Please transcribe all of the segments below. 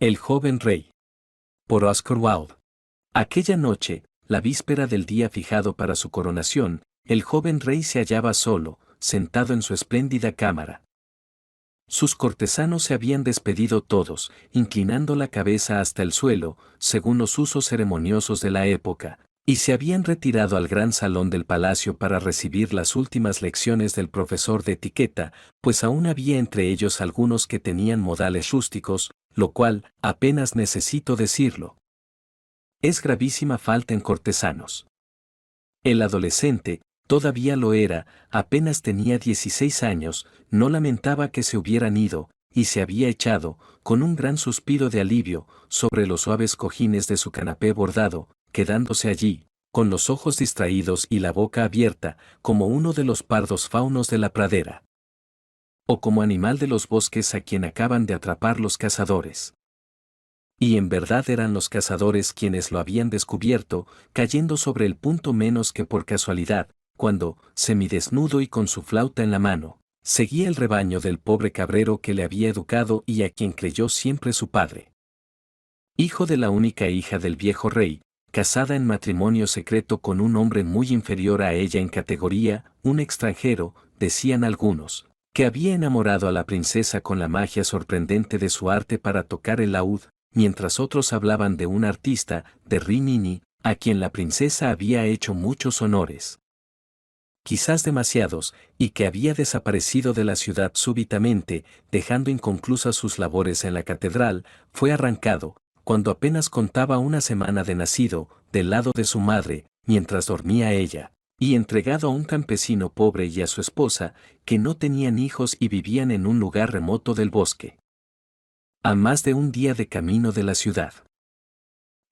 El joven rey. Por Oscar Wilde. Aquella noche, la víspera del día fijado para su coronación, el joven rey se hallaba solo, sentado en su espléndida cámara. Sus cortesanos se habían despedido todos, inclinando la cabeza hasta el suelo, según los usos ceremoniosos de la época, y se habían retirado al gran salón del palacio para recibir las últimas lecciones del profesor de etiqueta, pues aún había entre ellos algunos que tenían modales rústicos, lo cual, apenas necesito decirlo, es gravísima falta en cortesanos. El adolescente, todavía lo era, apenas tenía 16 años, no lamentaba que se hubieran ido, y se había echado, con un gran suspiro de alivio, sobre los suaves cojines de su canapé bordado, quedándose allí, con los ojos distraídos y la boca abierta, como uno de los pardos faunos de la pradera. O como animal de los bosques a quien acaban de atrapar los cazadores. Y en verdad eran los cazadores quienes lo habían descubierto, cayendo sobre el punto menos que por casualidad, cuando, semidesnudo y con su flauta en la mano, seguía el rebaño del pobre cabrero que le había educado y a quien creyó siempre su padre. Hijo de la única hija del viejo rey, casada en matrimonio secreto con un hombre muy inferior a ella en categoría, un extranjero, decían algunos, que había enamorado a la princesa con la magia sorprendente de su arte para tocar el laúd, mientras otros hablaban de un artista, de Rimini, a quien la princesa había hecho muchos honores. Quizás demasiados, y que había desaparecido de la ciudad súbitamente, dejando inconclusas sus labores en la catedral, fue arrancado, cuando apenas contaba una semana de nacido, del lado de su madre, mientras dormía ella, y entregado a un campesino pobre y a su esposa, que no tenían hijos y vivían en un lugar remoto del bosque. A más de un día de camino de la ciudad.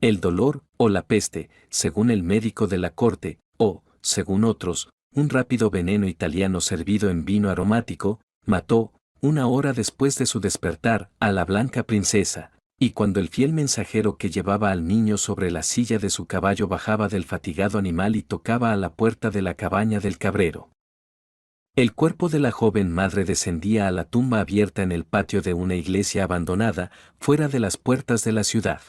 El dolor, o la peste, según el médico de la corte, o, según otros, un rápido veneno italiano servido en vino aromático, mató, una hora después de su despertar, a la blanca princesa, y cuando el fiel mensajero que llevaba al niño sobre la silla de su caballo bajaba del fatigado animal y tocaba a la puerta de la cabaña del cabrero. El cuerpo de la joven madre descendía a la tumba abierta en el patio de una iglesia abandonada, fuera de las puertas de la ciudad.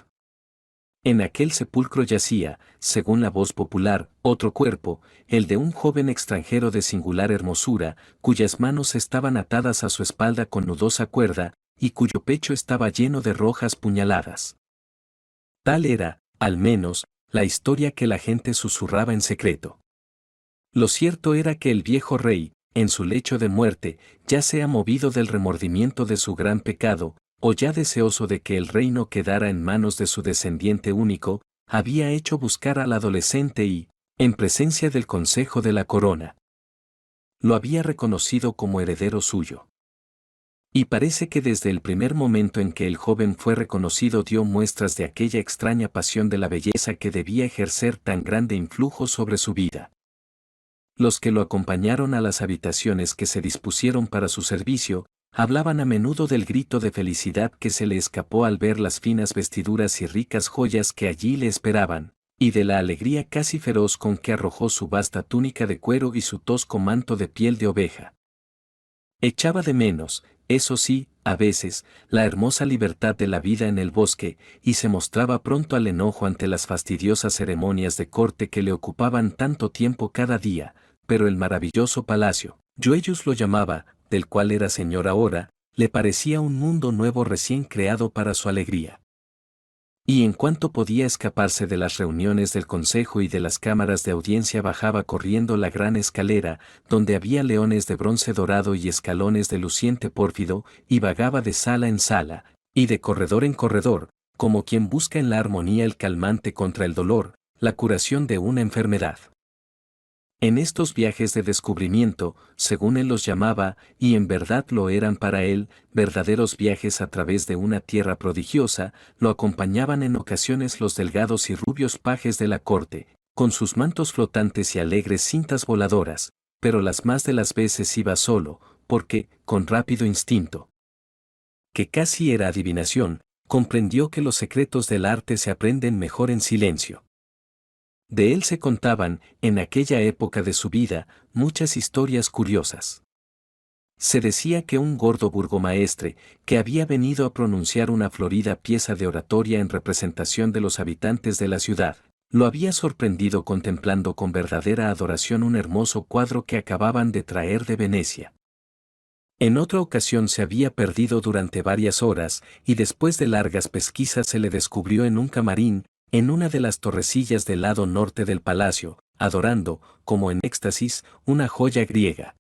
En aquel sepulcro yacía, según la voz popular, otro cuerpo, el de un joven extranjero de singular hermosura, cuyas manos estaban atadas a su espalda con nudosa cuerda, y cuyo pecho estaba lleno de rojas puñaladas. Tal era, al menos, la historia que la gente susurraba en secreto. Lo cierto era que el viejo rey, en su lecho de muerte, ya sea movido del remordimiento de su gran pecado, o ya deseoso de que el reino quedara en manos de su descendiente único, había hecho buscar al adolescente y, en presencia del consejo de la corona, lo había reconocido como heredero suyo. Y parece que desde el primer momento en que el joven fue reconocido dio muestras de aquella extraña pasión de la belleza que debía ejercer tan grande influjo sobre su vida. Los que lo acompañaron a las habitaciones que se dispusieron para su servicio, hablaban a menudo del grito de felicidad que se le escapó al ver las finas vestiduras y ricas joyas que allí le esperaban, y de la alegría casi feroz con que arrojó su vasta túnica de cuero y su tosco manto de piel de oveja. Echaba de menos, eso sí, a veces, la hermosa libertad de la vida en el bosque, y se mostraba pronto al enojo ante las fastidiosas ceremonias de corte que le ocupaban tanto tiempo cada día, pero el maravilloso palacio, Joyeux lo llamaba, del cual era señor ahora, le parecía un mundo nuevo recién creado para su alegría. Y en cuanto podía escaparse de las reuniones del consejo y de las cámaras de audiencia bajaba corriendo la gran escalera, donde había leones de bronce dorado y escalones de luciente pórfido, y vagaba de sala en sala, y de corredor en corredor, como quien busca en la armonía el calmante contra el dolor, la curación de una enfermedad. En estos viajes de descubrimiento, según él los llamaba, y en verdad lo eran para él, verdaderos viajes a través de una tierra prodigiosa, lo acompañaban en ocasiones los delgados y rubios pajes de la corte, con sus mantos flotantes y alegres cintas voladoras, pero las más de las veces iba solo, porque, con rápido instinto, que casi era adivinación, comprendió que los secretos del arte se aprenden mejor en silencio. De él se contaban, en aquella época de su vida, muchas historias curiosas. Se decía que un gordo burgomaestre, que había venido a pronunciar una florida pieza de oratoria en representación de los habitantes de la ciudad, lo había sorprendido contemplando con verdadera adoración un hermoso cuadro que acababan de traer de Venecia. En otra ocasión se había perdido durante varias horas, y después de largas pesquisas se le descubrió en un camarín, en una de las torrecillas del lado norte del palacio, adorando, como en éxtasis, una joya griega.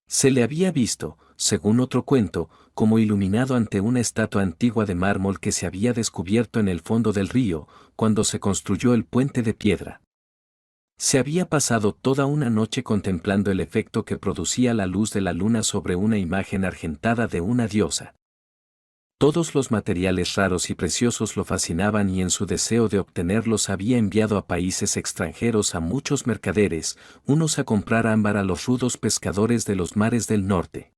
Se le había visto, según otro cuento, como iluminado ante una estatua antigua de mármol que se había descubierto en el fondo del río, cuando se construyó el puente de piedra. Se había pasado toda una noche contemplando el efecto que producía la luz de la luna sobre una imagen argentada de una diosa. Todos los materiales raros y preciosos lo fascinaban y en su deseo de obtenerlos había enviado a países extranjeros a muchos mercaderes, unos a comprar ámbar a los rudos pescadores de los mares del norte.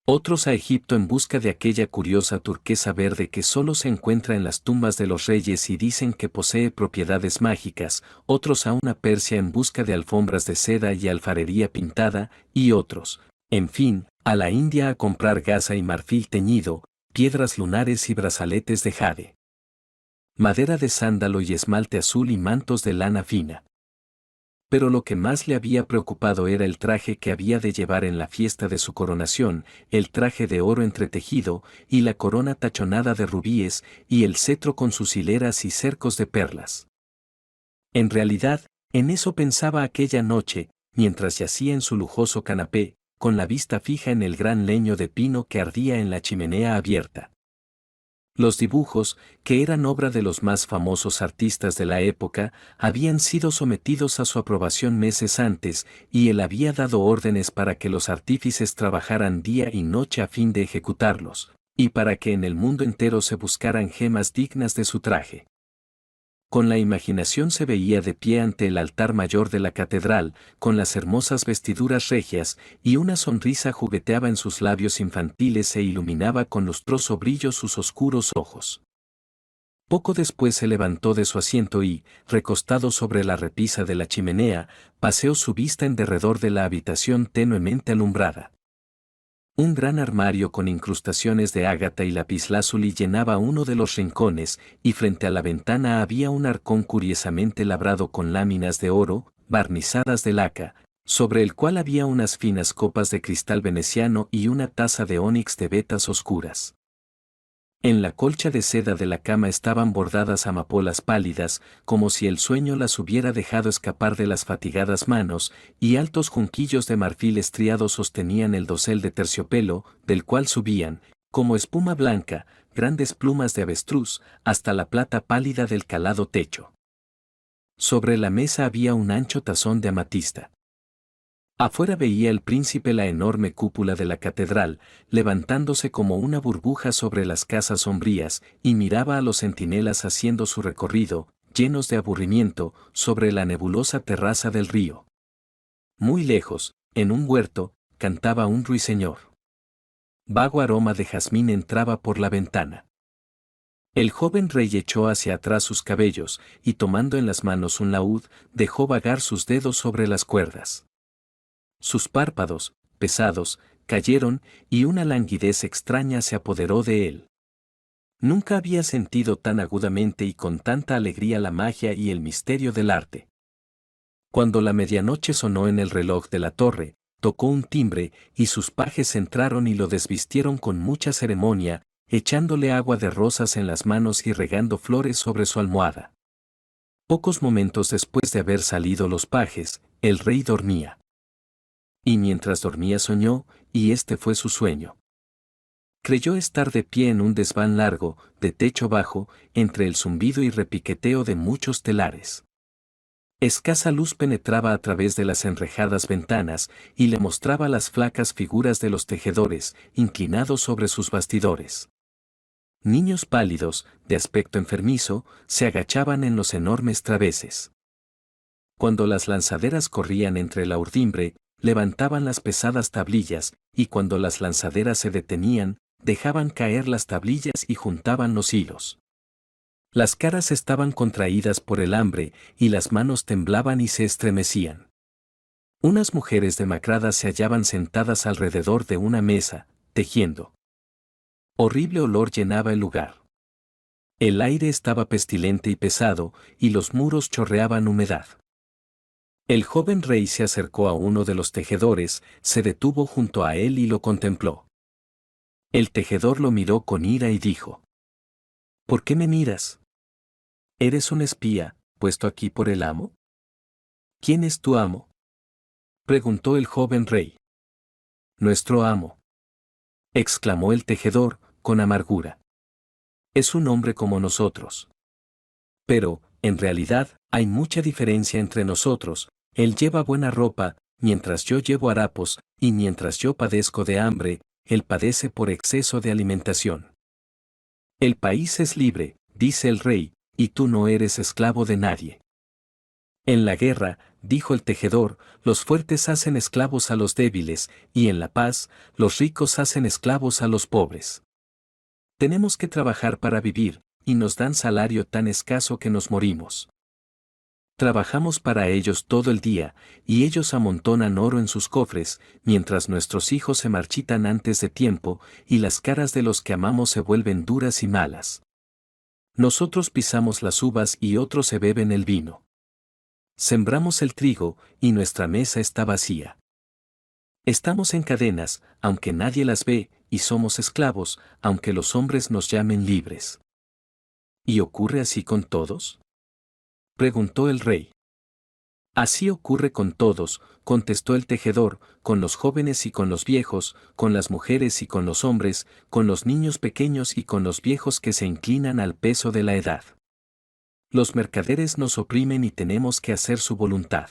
Otros a Egipto en busca de aquella curiosa turquesa verde que solo se encuentra en las tumbas de los reyes y dicen que posee propiedades mágicas, otros a una Persia en busca de alfombras de seda y alfarería pintada, y otros, en fin, a la India a comprar gasa y marfil teñido, piedras lunares y brazaletes de jade, madera de sándalo y esmalte azul y mantos de lana fina. Pero lo que más le había preocupado era el traje que había de llevar en la fiesta de su coronación, el traje de oro entretejido, y la corona tachonada de rubíes, y el cetro con sus hileras y cercos de perlas. En realidad, en eso pensaba aquella noche, mientras yacía en su lujoso canapé, con la vista fija en el gran leño de pino que ardía en la chimenea abierta. Los dibujos, que eran obra de los más famosos artistas de la época, habían sido sometidos a su aprobación meses antes, y él había dado órdenes para que los artífices trabajaran día y noche a fin de ejecutarlos, y para que en el mundo entero se buscaran gemas dignas de su traje. Con la imaginación se veía de pie ante el altar mayor de la catedral, con las hermosas vestiduras regias, y una sonrisa jugueteaba en sus labios infantiles e iluminaba con lustroso brillo sus oscuros ojos. Poco después se levantó de su asiento y, recostado sobre la repisa de la chimenea, paseó su vista en derredor de la habitación tenuemente alumbrada. Un gran armario con incrustaciones de ágata y lapislázuli llenaba uno de los rincones, y frente a la ventana había un arcón curiosamente labrado con láminas de oro, barnizadas de laca, sobre el cual había unas finas copas de cristal veneciano y una taza de ónix de vetas oscuras. En la colcha de seda de la cama estaban bordadas amapolas pálidas, como si el sueño las hubiera dejado escapar de las fatigadas manos, y altos junquillos de marfil estriado sostenían el dosel de terciopelo, del cual subían, como espuma blanca, grandes plumas de avestruz, hasta la plata pálida del calado techo. Sobre la mesa había un ancho tazón de amatista. Afuera veía el príncipe la enorme cúpula de la catedral, levantándose como una burbuja sobre las casas sombrías, y miraba a los centinelas haciendo su recorrido, llenos de aburrimiento, sobre la nebulosa terraza del río. Muy lejos, en un huerto, cantaba un ruiseñor. Vago aroma de jazmín entraba por la ventana. El joven rey echó hacia atrás sus cabellos, y tomando en las manos un laúd, dejó vagar sus dedos sobre las cuerdas. Sus párpados, pesados, cayeron, y una languidez extraña se apoderó de él. Nunca había sentido tan agudamente y con tanta alegría la magia y el misterio del arte. Cuando la medianoche sonó en el reloj de la torre, tocó un timbre, y sus pajes entraron y lo desvistieron con mucha ceremonia, echándole agua de rosas en las manos y regando flores sobre su almohada. Pocos momentos después de haber salido los pajes, el rey dormía. Y mientras dormía soñó, y este fue su sueño. Creyó estar de pie en un desván largo, de techo bajo, entre el zumbido y repiqueteo de muchos telares. Escasa luz penetraba a través de las enrejadas ventanas, y le mostraba las flacas figuras de los tejedores, inclinados sobre sus bastidores. Niños pálidos, de aspecto enfermizo, se agachaban en los enormes traveses. Cuando las lanzaderas corrían entre la urdimbre, levantaban las pesadas tablillas, y cuando las lanzaderas se detenían, dejaban caer las tablillas y juntaban los hilos. Las caras estaban contraídas por el hambre, y las manos temblaban y se estremecían. Unas mujeres demacradas se hallaban sentadas alrededor de una mesa, tejiendo. Horrible olor llenaba el lugar. El aire estaba pestilente y pesado, y los muros chorreaban humedad. El joven rey se acercó a uno de los tejedores, se detuvo junto a él y lo contempló. El tejedor lo miró con ira y dijo: ¿Por qué me miras? ¿Eres un espía, puesto aquí por el amo? ¿Quién es tu amo?, preguntó el joven rey. Nuestro amo, exclamó el tejedor, con amargura. Es un hombre como nosotros. Pero, en realidad, hay mucha diferencia entre nosotros. Él lleva buena ropa, mientras yo llevo harapos, y mientras yo padezco de hambre, él padece por exceso de alimentación. El país es libre, dice el rey, y tú no eres esclavo de nadie. En la guerra, dijo el tejedor, los fuertes hacen esclavos a los débiles, y en la paz, los ricos hacen esclavos a los pobres. Tenemos que trabajar para vivir, y nos dan salario tan escaso que nos morimos. Trabajamos para ellos todo el día, y ellos amontonan oro en sus cofres, mientras nuestros hijos se marchitan antes de tiempo, y las caras de los que amamos se vuelven duras y malas. Nosotros pisamos las uvas y otros se beben el vino. Sembramos el trigo, y nuestra mesa está vacía. Estamos en cadenas, aunque nadie las ve, y somos esclavos, aunque los hombres nos llamen libres. ¿Y ocurre así con todos?, preguntó el rey. Así ocurre con todos, contestó el tejedor, con los jóvenes y con los viejos, con las mujeres y con los hombres, con los niños pequeños y con los viejos que se inclinan al peso de la edad. Los mercaderes nos oprimen y tenemos que hacer su voluntad.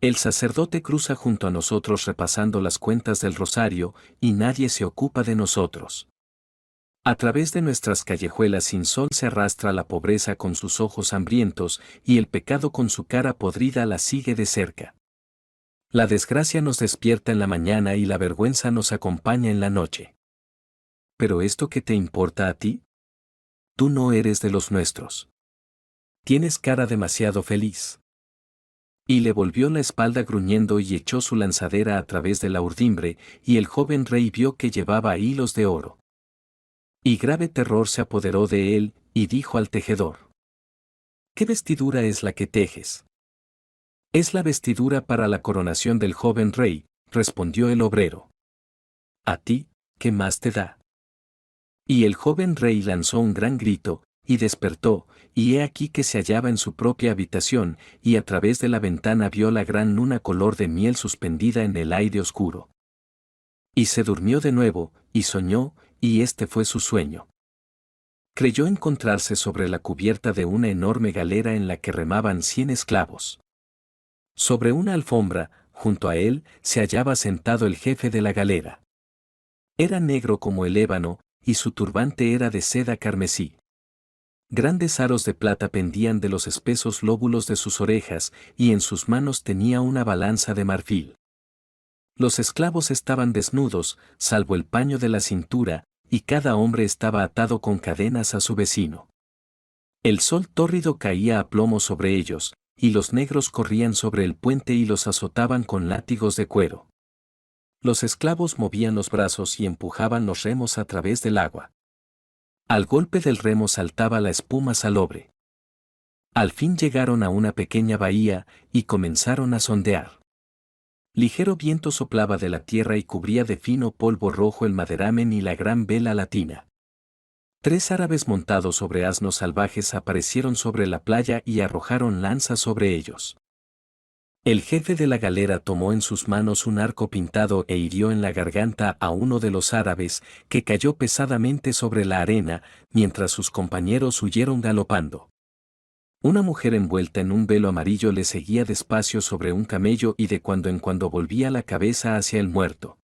El sacerdote cruza junto a nosotros repasando las cuentas del rosario, y nadie se ocupa de nosotros. A través de nuestras callejuelas sin sol se arrastra la pobreza con sus ojos hambrientos, y el pecado con su cara podrida la sigue de cerca. La desgracia nos despierta en la mañana y la vergüenza nos acompaña en la noche. ¿Pero esto qué te importa a ti? Tú no eres de los nuestros. Tienes cara demasiado feliz. Y le volvió la espalda gruñendo y echó su lanzadera a través de la urdimbre, y el joven rey vio que llevaba hilos de oro. Y grave terror se apoderó de él, y dijo al tejedor: ¿Qué vestidura es la que tejes? Es la vestidura para la coronación del joven rey, respondió el obrero. ¿A ti, qué más te da? Y el joven rey lanzó un gran grito, y despertó, y he aquí que se hallaba en su propia habitación, y a través de la ventana vio la gran luna color de miel suspendida en el aire oscuro. Y se durmió de nuevo, y soñó, y este fue su sueño. Creyó encontrarse sobre la cubierta de una enorme galera en la que remaban 100 esclavos. Sobre una alfombra, junto a él, se hallaba sentado el jefe de la galera. Era negro como el ébano, y su turbante era de seda carmesí. Grandes aros de plata pendían de los espesos lóbulos de sus orejas, y en sus manos tenía una balanza de marfil. Los esclavos estaban desnudos, salvo el paño de la cintura, y cada hombre estaba atado con cadenas a su vecino. El sol tórrido caía a plomo sobre ellos, y los negros corrían sobre el puente y los azotaban con látigos de cuero. Los esclavos movían los brazos y empujaban los remos a través del agua. Al golpe del remo saltaba la espuma salobre. Al fin llegaron a una pequeña bahía, y comenzaron a sondear. Ligero viento soplaba de la tierra y cubría de fino polvo rojo el maderamen y la gran vela latina. 3 árabes montados sobre asnos salvajes aparecieron sobre la playa y arrojaron lanzas sobre ellos. El jefe de la galera tomó en sus manos un arco pintado e hirió en la garganta a uno de los árabes, que cayó pesadamente sobre la arena, mientras sus compañeros huyeron galopando. Una mujer envuelta en un velo amarillo le seguía despacio sobre un camello y de cuando en cuando volvía la cabeza hacia el muerto.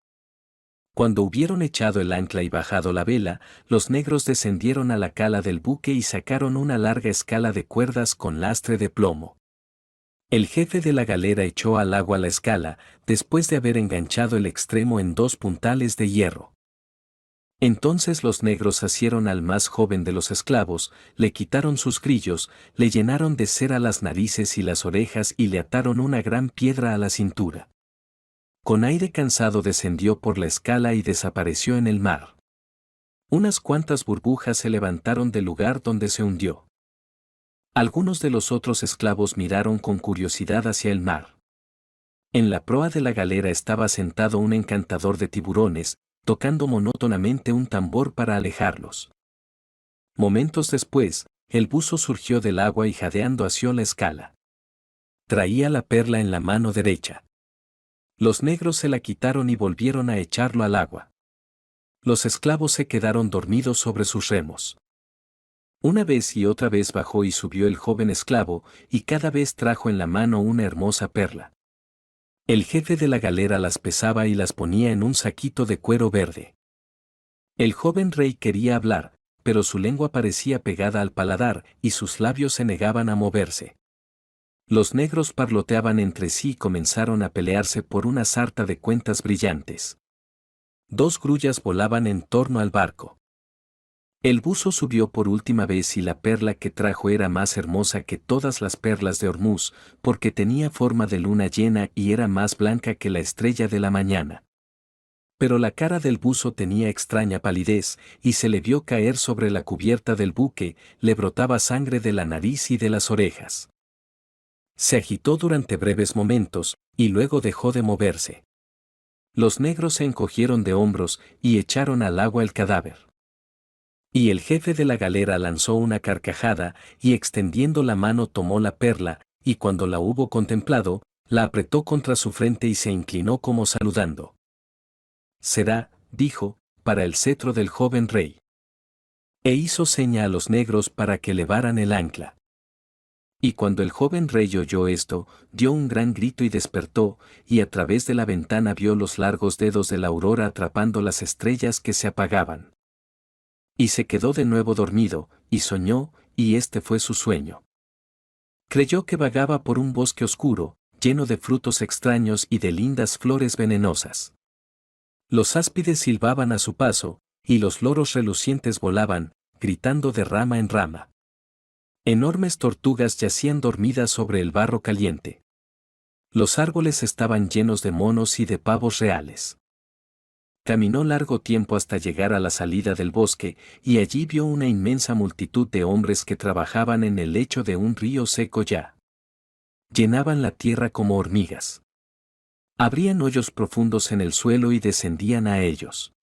Cuando hubieron echado el ancla y bajado la vela, los negros descendieron a la cala del buque y sacaron una larga escala de cuerdas con lastre de plomo. El jefe de la galera echó al agua la escala, después de haber enganchado el extremo en 2 puntales de hierro. Entonces los negros asieron al más joven de los esclavos, le quitaron sus grillos, le llenaron de cera las narices y las orejas y le ataron una gran piedra a la cintura. Con aire cansado descendió por la escala y desapareció en el mar. Unas cuantas burbujas se levantaron del lugar donde se hundió. Algunos de los otros esclavos miraron con curiosidad hacia el mar. En la proa de la galera estaba sentado un encantador de tiburones, tocando monótonamente un tambor para alejarlos. Momentos después, el buzo surgió del agua y jadeando hacia la escala. Traía la perla en la mano derecha. Los negros se la quitaron y volvieron a echarlo al agua. Los esclavos se quedaron dormidos sobre sus remos. Una vez y otra vez bajó y subió el joven esclavo, y cada vez trajo en la mano una hermosa perla. El jefe de la galera las pesaba y las ponía en un saquito de cuero verde. El joven rey quería hablar, pero su lengua parecía pegada al paladar y sus labios se negaban a moverse. Los negros parloteaban entre sí y comenzaron a pelearse por una sarta de cuentas brillantes. 2 grullas volaban en torno al barco. El buzo subió por última vez y la perla que trajo era más hermosa que todas las perlas de Hormuz, porque tenía forma de luna llena y era más blanca que la estrella de la mañana. Pero la cara del buzo tenía extraña palidez, y se le vio caer sobre la cubierta del buque, le brotaba sangre de la nariz y de las orejas. Se agitó durante breves momentos, y luego dejó de moverse. Los negros se encogieron de hombros y echaron al agua el cadáver. Y el jefe de la galera lanzó una carcajada, y extendiendo la mano tomó la perla, y cuando la hubo contemplado, la apretó contra su frente y se inclinó como saludando. Será, dijo, para el cetro del joven rey. E hizo seña a los negros para que levaran el ancla. Y cuando el joven rey oyó esto, dio un gran grito y despertó, y a través de la ventana vio los largos dedos de la aurora atrapando las estrellas que se apagaban. Y se quedó de nuevo dormido, y soñó, y este fue su sueño. Creyó que vagaba por un bosque oscuro, lleno de frutos extraños y de lindas flores venenosas. Los áspides silbaban a su paso, y los loros relucientes volaban, gritando de rama en rama. Enormes tortugas yacían dormidas sobre el barro caliente. Los árboles estaban llenos de monos y de pavos reales. Caminó largo tiempo hasta llegar a la salida del bosque, y allí vio una inmensa multitud de hombres que trabajaban en el lecho de un río seco ya. Llenaban la tierra como hormigas. Abrían hoyos profundos en el suelo y descendían a ellos.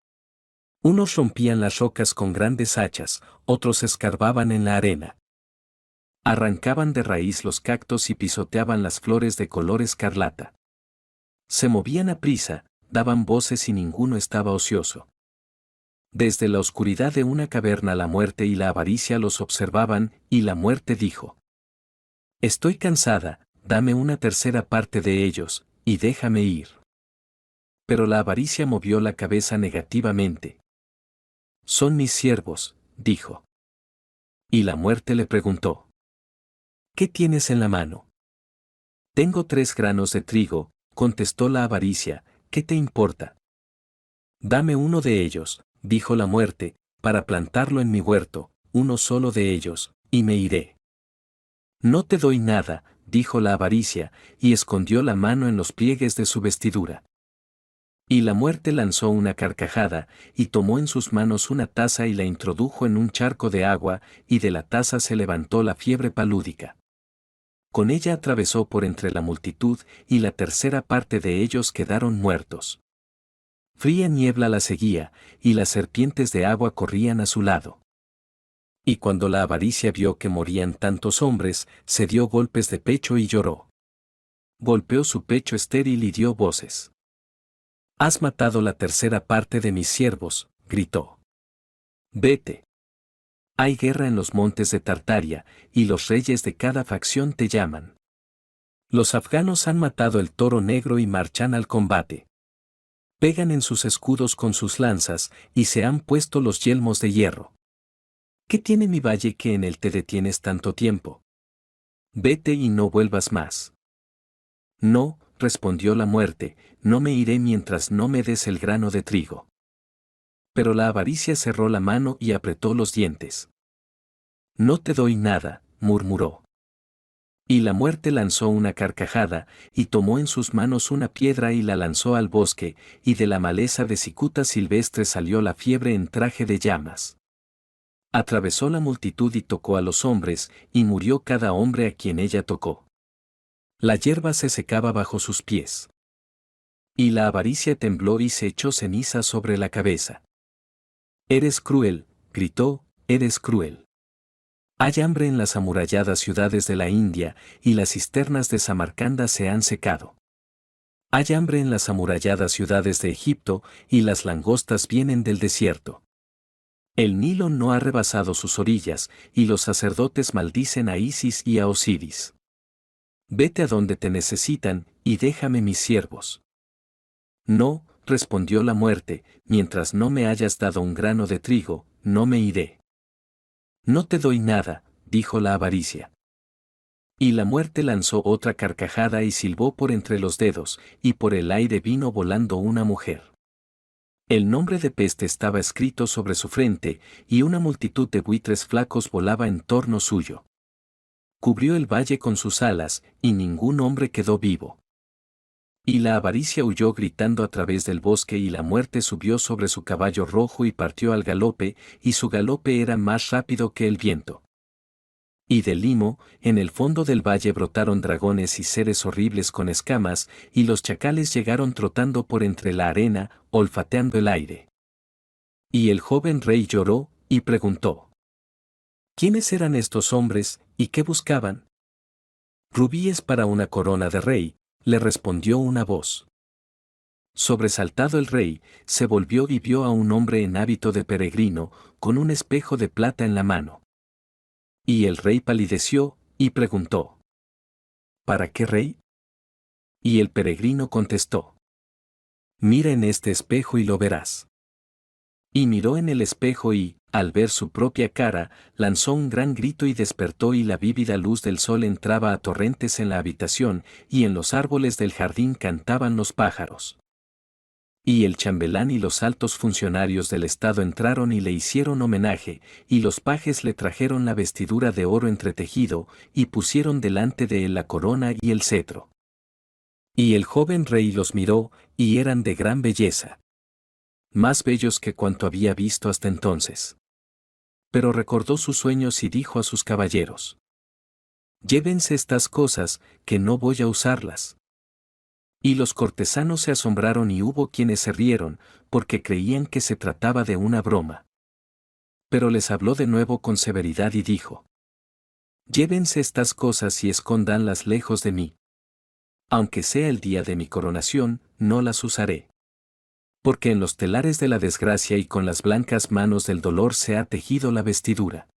Unos rompían las rocas con grandes hachas, otros escarbaban en la arena. Arrancaban de raíz los cactos y pisoteaban las flores de color escarlata. Se movían a prisa, daban voces y ninguno estaba ocioso. Desde la oscuridad de una caverna la muerte y la avaricia los observaban, y la muerte dijo: Estoy cansada, dame una tercera parte de ellos, y déjame ir. Pero la avaricia movió la cabeza negativamente. Son mis siervos, dijo. Y la muerte le preguntó: ¿Qué tienes en la mano? Tengo 3 granos de trigo, contestó la avaricia, ¿qué te importa? Dame uno de ellos, dijo la muerte, para plantarlo en mi huerto, uno solo de ellos, y me iré. No te doy nada, dijo la avaricia, y escondió la mano en los pliegues de su vestidura. Y la muerte lanzó una carcajada, y tomó en sus manos una taza y la introdujo en un charco de agua, y de la taza se levantó la fiebre palúdica. Con ella atravesó por entre la multitud, y la tercera parte de ellos quedaron muertos. Fría niebla la seguía, y las serpientes de agua corrían a su lado. Y cuando la avaricia vio que morían tantos hombres, se dio golpes de pecho y lloró. Golpeó su pecho estéril y dio voces. Has matado la tercera parte de mis siervos, gritó. Vete. Hay guerra en los montes de Tartaria, y los reyes de cada facción te llaman. Los afganos han matado el toro negro y marchan al combate. Pegan en sus escudos con sus lanzas, y se han puesto los yelmos de hierro. ¿Qué tiene mi valle que en él te detienes tanto tiempo? Vete y no vuelvas más. No, respondió la muerte, no me iré mientras no me des el grano de trigo. Pero la avaricia cerró la mano y apretó los dientes. No te doy nada, murmuró. Y la muerte lanzó una carcajada, y tomó en sus manos una piedra y la lanzó al bosque, y de la maleza de cicuta silvestre salió la fiebre en traje de llamas. Atravesó la multitud y tocó a los hombres, y murió cada hombre a quien ella tocó. La hierba se secaba bajo sus pies. Y la avaricia tembló y se echó ceniza sobre la cabeza. Eres cruel, gritó, eres cruel. Hay hambre en las amuralladas ciudades de la India, y las cisternas de Samarcanda se han secado. Hay hambre en las amuralladas ciudades de Egipto, y las langostas vienen del desierto. El Nilo no ha rebasado sus orillas, y los sacerdotes maldicen a Isis y a Osiris. Vete a donde te necesitan, y déjame mis siervos. No, respondió la muerte, mientras no me hayas dado un grano de trigo, no me iré. No te doy nada, dijo la avaricia. Y la muerte lanzó otra carcajada y silbó por entre los dedos, y por el aire vino volando una mujer. El nombre de peste estaba escrito sobre su frente, y una multitud de buitres flacos volaba en torno suyo. Cubrió el valle con sus alas, y ningún hombre quedó vivo. Y la avaricia huyó gritando a través del bosque y la muerte subió sobre su caballo rojo y partió al galope, y su galope era más rápido que el viento. Y del limo, en el fondo del valle brotaron dragones y seres horribles con escamas, y los chacales llegaron trotando por entre la arena, olfateando el aire. Y el joven rey lloró, y preguntó: ¿quiénes eran estos hombres, y qué buscaban? Rubíes para una corona de rey, le respondió una voz. Sobresaltado el rey, se volvió y vio a un hombre en hábito de peregrino, con un espejo de plata en la mano. Y el rey palideció, y preguntó: ¿para qué, rey? Y el peregrino contestó: mira en este espejo y lo verás. Y miró en el espejo y, al ver su propia cara, lanzó un gran grito y despertó y la vívida luz del sol entraba a torrentes en la habitación, y en los árboles del jardín cantaban los pájaros. Y el chambelán y los altos funcionarios del estado entraron y le hicieron homenaje, y los pajes le trajeron la vestidura de oro entretejido, y pusieron delante de él la corona y el cetro. Y el joven rey los miró, y eran de gran belleza, más bellos que cuanto había visto hasta entonces. Pero recordó sus sueños y dijo a sus caballeros: llévense estas cosas, que no voy a usarlas. Y los cortesanos se asombraron y hubo quienes se rieron, porque creían que se trataba de una broma. Pero les habló de nuevo con severidad y dijo: llévense estas cosas y escóndanlas lejos de mí. Aunque sea el día de mi coronación, no las usaré. Porque en los telares de la desgracia y con las blancas manos del dolor se ha tejido la vestidura.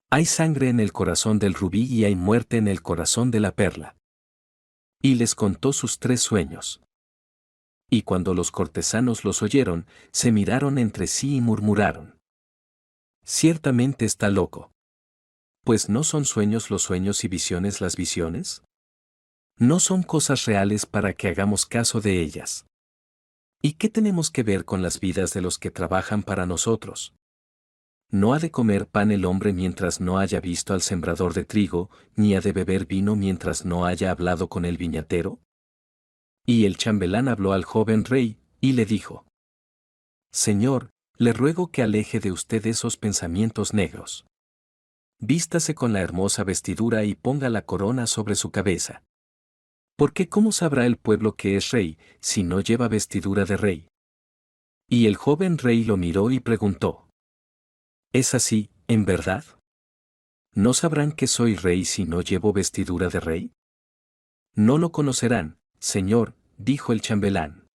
Hay sangre en el corazón del rubí y hay muerte en el corazón de la perla. Y les contó sus 3 sueños. Y cuando los cortesanos los oyeron, se miraron entre sí y murmuraron: ciertamente está loco. Pues ¿no son sueños los sueños y visiones las visiones? No son cosas reales para que hagamos caso de ellas. ¿Y qué tenemos que ver con las vidas de los que trabajan para nosotros? ¿No ha de comer pan el hombre mientras no haya visto al sembrador de trigo, ni ha de beber vino mientras no haya hablado con el viñatero? Y el chambelán habló al joven rey, y le dijo: Señor, le ruego que aleje de usted esos pensamientos negros. Vístase con la hermosa vestidura y ponga la corona sobre su cabeza. Porque ¿cómo sabrá el pueblo que es rey, si no lleva vestidura de rey? Y el joven rey lo miró y preguntó: ¿es así, en verdad? ¿No sabrán que soy rey si no llevo vestidura de rey? No lo conocerán, señor, dijo el chambelán.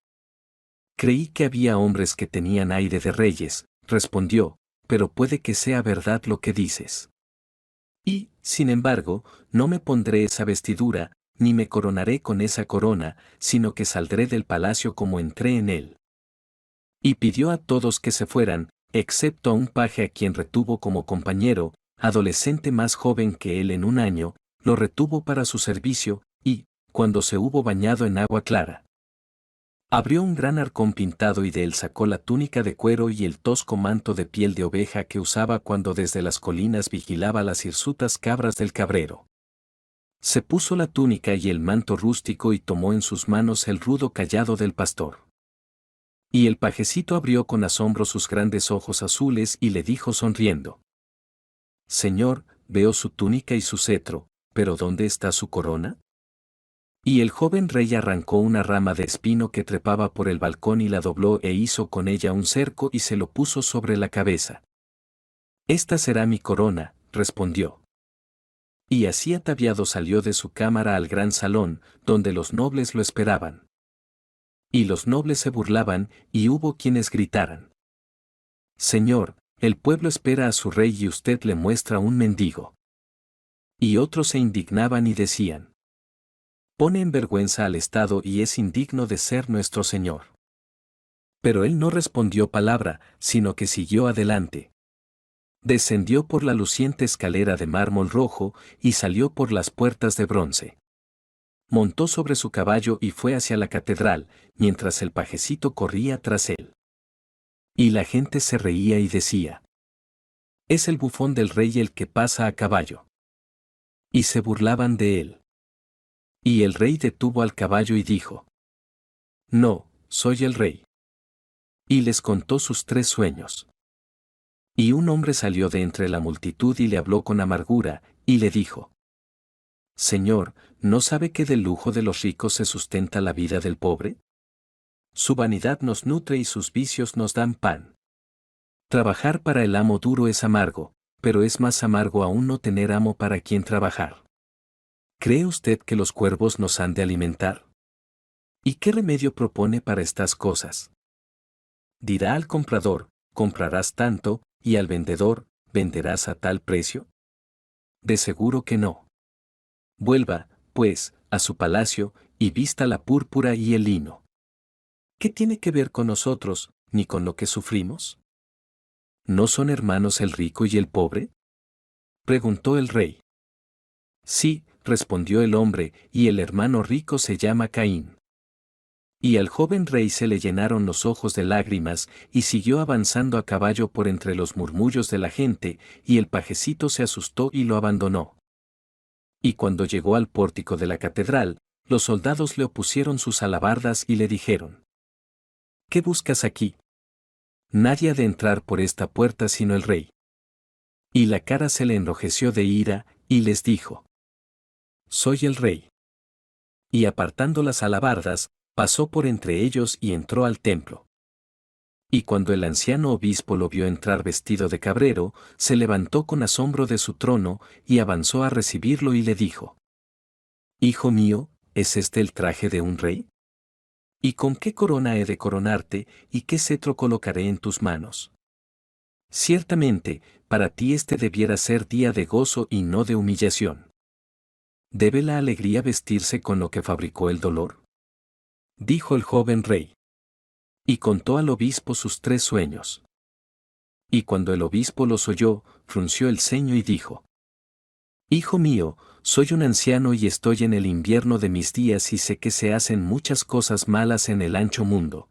Creí que había hombres que tenían aire de reyes, respondió, pero puede que sea verdad lo que dices. Y, sin embargo, no me pondré esa vestidura, ni me coronaré con esa corona, sino que saldré del palacio como entré en él. Y pidió a todos que se fueran, excepto a un paje a quien retuvo como compañero, adolescente más joven que él en un año, lo retuvo para su servicio, y, cuando se hubo bañado en agua clara, Abrió un gran arcón pintado y de él sacó la túnica de cuero y el tosco manto de piel de oveja que usaba cuando desde las colinas vigilaba las hirsutas cabras del cabrero. Se puso la túnica y el manto rústico y tomó en sus manos el rudo cayado del pastor. Y el pajecito abrió con asombro sus grandes ojos azules y le dijo sonriendo: Señor, veo su túnica y su cetro, pero ¿dónde está su corona? Y el joven rey arrancó una rama de espino que trepaba por el balcón y la dobló e hizo con ella un cerco y se lo puso sobre la cabeza. Esta será mi corona, respondió. Y así ataviado salió de su cámara al gran salón, donde los nobles lo esperaban. Y los nobles se burlaban, y hubo quienes gritaran: Señor, el pueblo espera a su rey y usted le muestra un mendigo. Y otros se indignaban y decían: Pone en vergüenza al Estado y es indigno de ser nuestro Señor. Pero él no respondió palabra, sino que siguió adelante. Descendió por la luciente escalera de mármol rojo y salió por las puertas de bronce. Montó sobre su caballo y fue hacia la catedral, mientras el pajecito corría tras él. Y la gente se reía y decía: Es el bufón del rey el que pasa a caballo. Y se burlaban de él. Y el rey detuvo al caballo y dijo: No, soy el rey. Y les contó sus 3 sueños. Y un hombre salió de entre la multitud y le habló con amargura, y le dijo: Señor, ¿no sabe que del lujo de los ricos se sustenta la vida del pobre? Su vanidad nos nutre y sus vicios nos dan pan. Trabajar para el amo duro es amargo, pero es más amargo aún no tener amo para quien trabajar. ¿Cree usted que los cuervos nos han de alimentar? ¿Y qué remedio propone para estas cosas? Dirá al comprador: comprarás tanto, y al vendedor: venderás a tal precio. De seguro que no. Vuelva, pues, a su palacio, y vista la púrpura y el lino. ¿Qué tiene que ver con nosotros, ni con lo que sufrimos? ¿No son hermanos el rico y el pobre? Preguntó el rey. Sí, respondió el hombre, y el hermano rico se llama Caín. Y al joven rey se le llenaron los ojos de lágrimas, y siguió avanzando a caballo por entre los murmullos de la gente, y el pajecito se asustó y lo abandonó. Y cuando llegó al pórtico de la catedral, los soldados le opusieron sus alabardas y le dijeron: ¿Qué buscas aquí? Nadie ha de entrar por esta puerta sino el rey. Y la cara se le enrojeció de ira, y les dijo: Soy el rey. Y apartando las alabardas, pasó por entre ellos y entró al templo. Y cuando el anciano obispo lo vio entrar vestido de cabrero, se levantó con asombro de su trono, y avanzó a recibirlo y le dijo: Hijo mío, ¿es este el traje de un rey? ¿Y con qué corona he de coronarte, y qué cetro colocaré en tus manos? Ciertamente, para ti este debiera ser día de gozo y no de humillación. ¿Debe la alegría vestirse con lo que fabricó el dolor? Dijo el joven rey. Y contó al obispo sus 3 sueños. Y cuando el obispo los oyó, frunció el ceño y dijo: Hijo mío, soy un anciano y estoy en el invierno de mis días y sé que se hacen muchas cosas malas en el ancho mundo.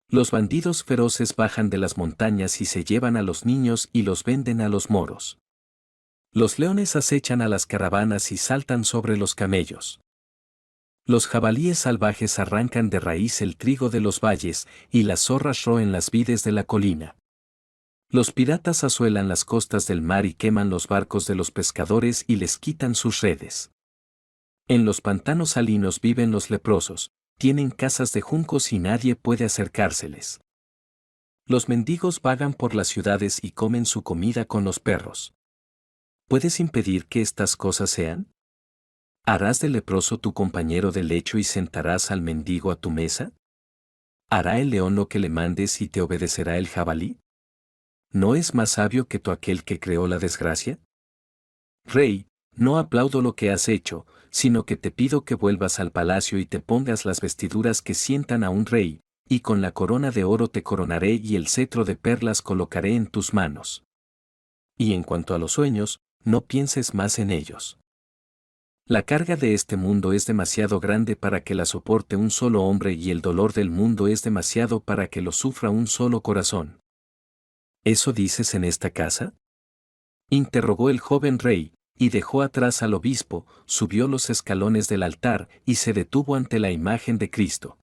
Los bandidos feroces bajan de las montañas y se llevan a los niños y los venden a los moros. Los leones acechan a las caravanas y saltan sobre los camellos. Los jabalíes salvajes arrancan de raíz el trigo de los valles, y las zorras roen las vides de la colina. Los piratas asuelan las costas del mar y queman los barcos de los pescadores y les quitan sus redes. En los pantanos salinos viven los leprosos, tienen casas de juncos y nadie puede acercárseles. Los mendigos vagan por las ciudades y comen su comida con los perros. ¿Puedes impedir que estas cosas sean? ¿Harás del leproso tu compañero de lecho y sentarás al mendigo a tu mesa? ¿Hará el león lo que le mandes y te obedecerá el jabalí? ¿No es más sabio que tú aquel que creó la desgracia? Rey, no aplaudo lo que has hecho, sino que te pido que vuelvas al palacio y te pongas las vestiduras que sientan a un rey, y con la corona de oro te coronaré y el cetro de perlas colocaré en tus manos. Y en cuanto a los sueños, no pienses más en ellos. La carga de este mundo es demasiado grande para que la soporte un solo hombre y el dolor del mundo es demasiado para que lo sufra un solo corazón. ¿Eso dices en esta casa? Interrogó el joven rey, y dejó atrás al obispo, subió los escalones del altar y se detuvo ante la imagen de Cristo.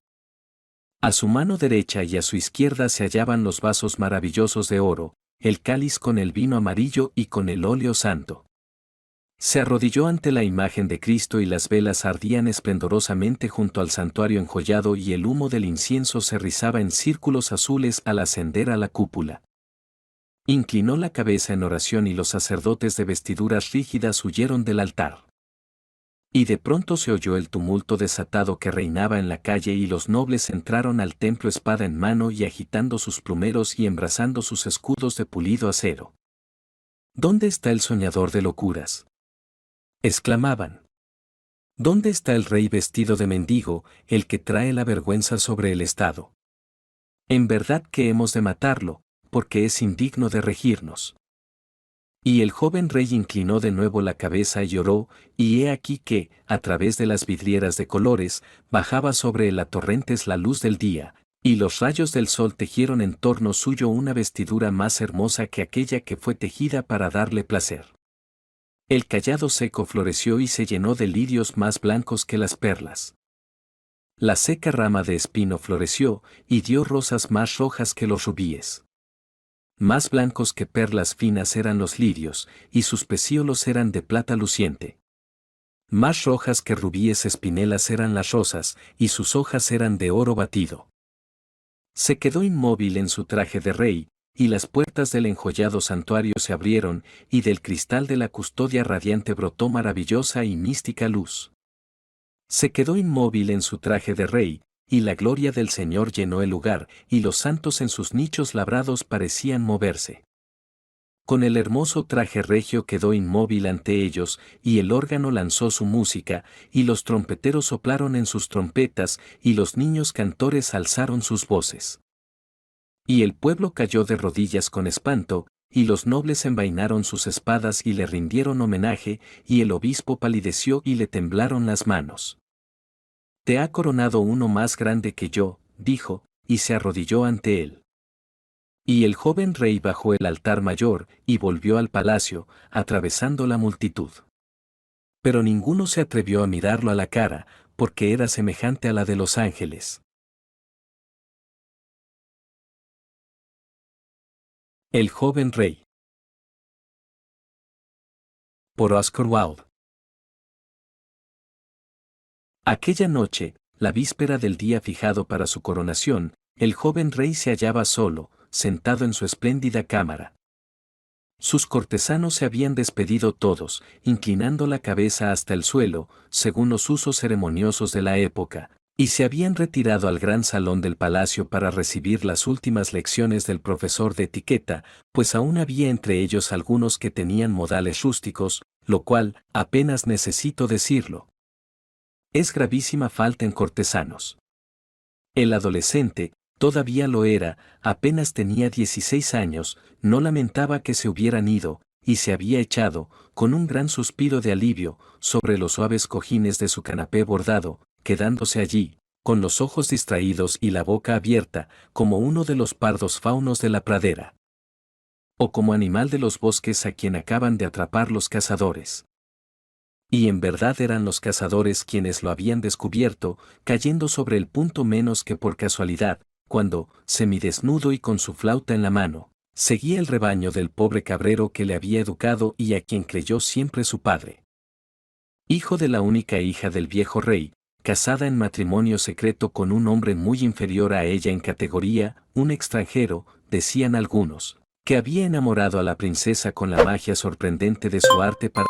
A su mano derecha y a su izquierda se hallaban los vasos maravillosos de oro, el cáliz con el vino amarillo y con el óleo santo. Se arrodilló ante la imagen de Cristo y las velas ardían esplendorosamente junto al santuario enjollado y el humo del incienso se rizaba en círculos azules al ascender a la cúpula. Inclinó la cabeza en oración y los sacerdotes de vestiduras rígidas huyeron del altar. Y de pronto se oyó el tumulto desatado que reinaba en la calle y los nobles entraron al templo espada en mano y agitando sus plumeros y embrazando sus escudos de pulido acero. ¿Dónde está el soñador de locuras?, exclamaban. ¿Dónde está el rey vestido de mendigo, el que trae la vergüenza sobre el Estado? En verdad que hemos de matarlo, porque es indigno de regirnos. Y el joven rey inclinó de nuevo la cabeza y oró, y he aquí que, a través de las vidrieras de colores, bajaba sobre la torrentes la luz del día, y los rayos del sol tejieron en torno suyo una vestidura más hermosa que aquella que fue tejida para darle placer. El cayado seco floreció y se llenó de lirios más blancos que las perlas. La seca rama de espino floreció, y dio rosas más rojas que los rubíes. Más blancos que perlas finas eran los lirios, y sus pecíolos eran de plata luciente. Más rojas que rubíes espinelas eran las rosas, y sus hojas eran de oro batido. Se quedó inmóvil en su traje de rey, y las puertas del enjollado santuario se abrieron, y del cristal de la custodia radiante brotó maravillosa y mística luz. Se quedó inmóvil en su traje de rey, y la gloria del Señor llenó el lugar, y los santos en sus nichos labrados parecían moverse. Con el hermoso traje regio quedó inmóvil ante ellos, y el órgano lanzó su música, y los trompeteros soplaron en sus trompetas, y los niños cantores alzaron sus voces. Y el pueblo cayó de rodillas con espanto, y los nobles envainaron sus espadas y le rindieron homenaje, y el obispo palideció y le temblaron las manos. Te ha coronado uno más grande que yo, dijo, y se arrodilló ante él. Y el joven rey bajó el altar mayor, y volvió al palacio, atravesando la multitud. Pero ninguno se atrevió a mirarlo a la cara, porque era semejante a la de los ángeles. El joven rey. Por Oscar Wilde. Aquella noche, la víspera del día fijado para su coronación, el joven rey se hallaba solo, sentado en su espléndida cámara. Sus cortesanos se habían despedido todos, inclinando la cabeza hasta el suelo, según los usos ceremoniosos de la época, y se habían retirado al gran salón del palacio para recibir las últimas lecciones del profesor de etiqueta, pues aún había entre ellos algunos que tenían modales rústicos, lo cual, apenas necesito decirlo, es gravísima falta en cortesanos. El adolescente, todavía lo era, apenas tenía 16 años, no lamentaba que se hubieran ido, y se había echado, con un gran suspiro de alivio, sobre los suaves cojines de su canapé bordado, quedándose allí, con los ojos distraídos y la boca abierta, como uno de los pardos faunos de la pradera. O como animal de los bosques a quien acaban de atrapar los cazadores. Y en verdad eran los cazadores quienes lo habían descubierto, cayendo sobre el punto menos que por casualidad, cuando, semidesnudo y con su flauta en la mano, seguía el rebaño del pobre cabrero que le había educado y a quien creyó siempre su padre. Hijo de la única hija del viejo rey, casada en matrimonio secreto con un hombre muy inferior a ella en categoría, un extranjero, decían algunos, que había enamorado a la princesa con la magia sorprendente de su arte para